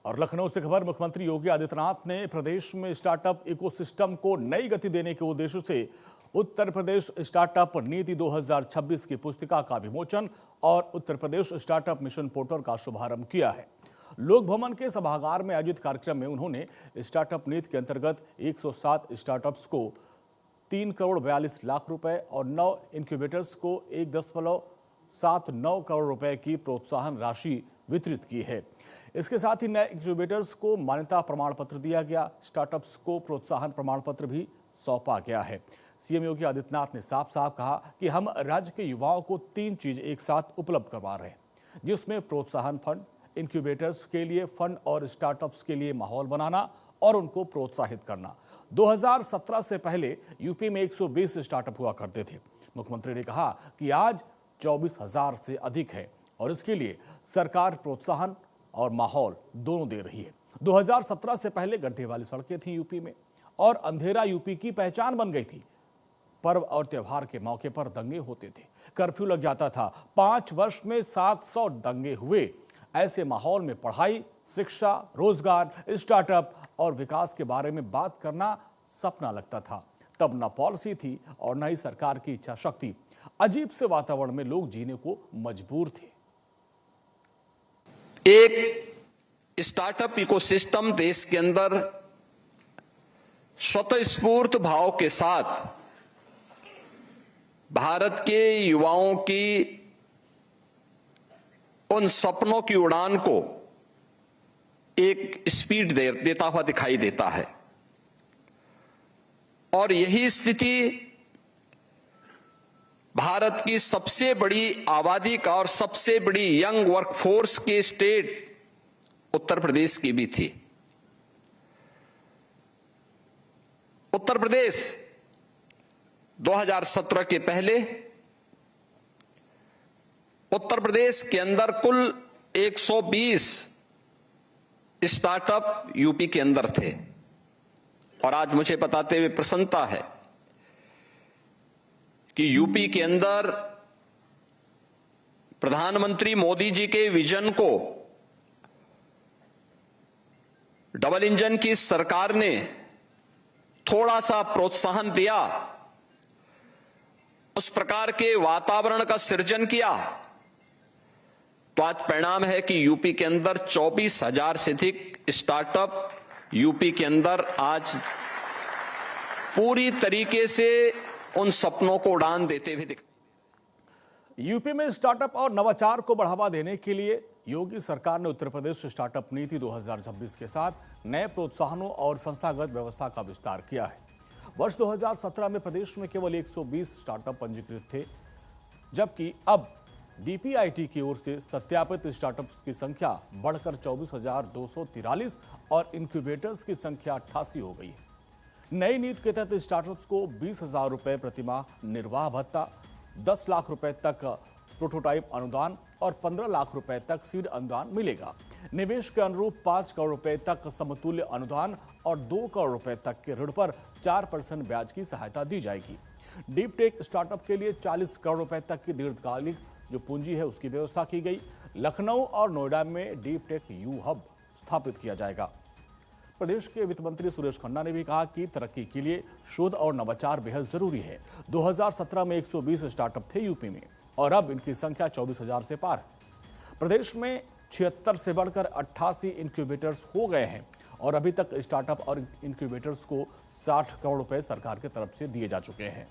और लखनऊ से खबर, मुख्यमंत्री योगी आदित्यनाथ ने प्रदेश में स्टार्टअप इकोसिस्टम को नई गति देने के उद्देश्य से उत्तर प्रदेश स्टार्टअप नीति 2026 की पुस्तिका का विमोचन और Uttar Pradesh startup mission portal का शुभारंभ किया है। लोक भवन के सभागार में आयोजित कार्यक्रम में उन्होंने स्टार्टअप नीति के अंतर्गत 107 स्टार्टअप्स को 3 करोड़ 42 लाख रुपए और 9 इंक्यूबेटर्स को 1.79 करोड़ रुपए की प्रोत्साहन राशि वितरित की है। इसके साथ ही नए इंक्यूबेटर्स को मान्यता प्रमाण पत्र दिया गया। स्टार्टअप्स को प्रोत्साहन प्रमाण पत्र भी सौंपा गया है। सीएम योगी आदित्यनाथ ने साफ साफ कहा कि हम राज्य के युवाओं को 3 चीज एक साथ उपलब्ध करवा रहे हैं, जिसमें प्रोत्साहन फंड, इंक्यूबेटर्स के लिए फंड और स्टार्टअप्स के लिए माहौल बनाना और उनको प्रोत्साहित करना। 2017 से पहले यूपी में 120 स्टार्टअप हुआ करते थे। मुख्यमंत्री ने कहा कि आज 24,000 से अधिक है और इसके लिए सरकार प्रोत्साहन और माहौल दोनों दे रही है। 2017 से पहले गड्ढे वाली सड़कें थी यूपी में और अंधेरा यूपी की पहचान बन गई थी। पर्व और त्योहार के मौके पर दंगे होते थे, कर्फ्यू लग जाता था। 5 वर्ष में 700 दंगे हुए। ऐसे माहौल में पढ़ाई, शिक्षा, रोजगार, स्टार्टअप और विकास के बारे में बात करना सपना लगता था। तब न पॉलिसी थी और न ही सरकार की इच्छा शक्ति। अजीब से वातावरण में लोग जीने को मजबूर थे। एक स्टार्टअप इकोसिस्टम देश के अंदर स्वतःस्फूर्त भाव के साथ भारत के युवाओं की उन सपनों की उड़ान को एक स्पीड देता हुआ दिखाई देता है। और यही स्थिति भारत की सबसे बड़ी आबादी का और सबसे बड़ी यंग वर्कफोर्स के स्टेट उत्तर प्रदेश की भी थी। उत्तर प्रदेश 2017 के पहले उत्तर प्रदेश के अंदर कुल 120 स्टार्टअप यूपी के अंदर थे। और आज मुझे बताते हुए प्रसन्नता है कि यूपी के अंदर प्रधानमंत्री मोदी जी के विजन को डबल इंजन की सरकार ने थोड़ा सा प्रोत्साहन दिया, उस प्रकार के वातावरण का सृजन किया, तो आज परिणाम है कि यूपी के अंदर 24,000 से अधिक स्टार्टअप यूपी के अंदर आज पूरी तरीके से उन सपनों को उड़ान देते हुए दिख। यूपी में स्टार्टअप और नवाचार को बढ़ावा देने के लिए योगी सरकार ने उत्तर प्रदेश स्टार्टअप नीति 2026 के साथ नए प्रोत्साहनों और संस्थागत व्यवस्था का विस्तार किया है। वर्ष 2017 में प्रदेश में केवल 120 स्टार्टअप पंजीकृत थे, जबकि अब डीपीआईटी की ओर से सत्यापित स्टार्टअप्स की संख्या बढ़कर 24,243 और इंक्यूबेटर्स की संख्या 88 हो गई है। नई नीति के तहत स्टार्टअप्स को 20,000 रुपए प्रतिमाह निर्वाह भत्ता, 10 लाख रुपए तक प्रोटोटाइप अनुदान और 15 लाख रुपए तक सीड अनुदान मिलेगा। निवेश के अनुरूप 5 करोड़ रुपए तक समतुल्य अनुदान और 2 करोड़ रुपए तक के ऋण पर 4% ब्याज की सहायता दी जाएगी। डीप टेक स्टार्टअप के लिए 40 करोड़ रुपए तक की दीर्घकालिक जो पूंजी है उसकी व्यवस्था की गई। लखनऊ और नोएडा में डीप टेक यू हब स्थापित किया जाएगा। प्रदेश के वित्त मंत्री सुरेश खन्ना ने भी कहा कि तरक्की के लिए शोध और नवाचार बेहद जरूरी है। 2017 में 120 स्टार्टअप थे यूपी में और अब इनकी संख्या 24,000 से पार है। प्रदेश में 76 से बढ़कर 88 इंक्यूबेटर्स हो गए हैं और अभी तक स्टार्टअप और इंक्यूबेटर्स को 60 करोड़ रुपए सरकार की तरफ से दिए जा चुके हैं।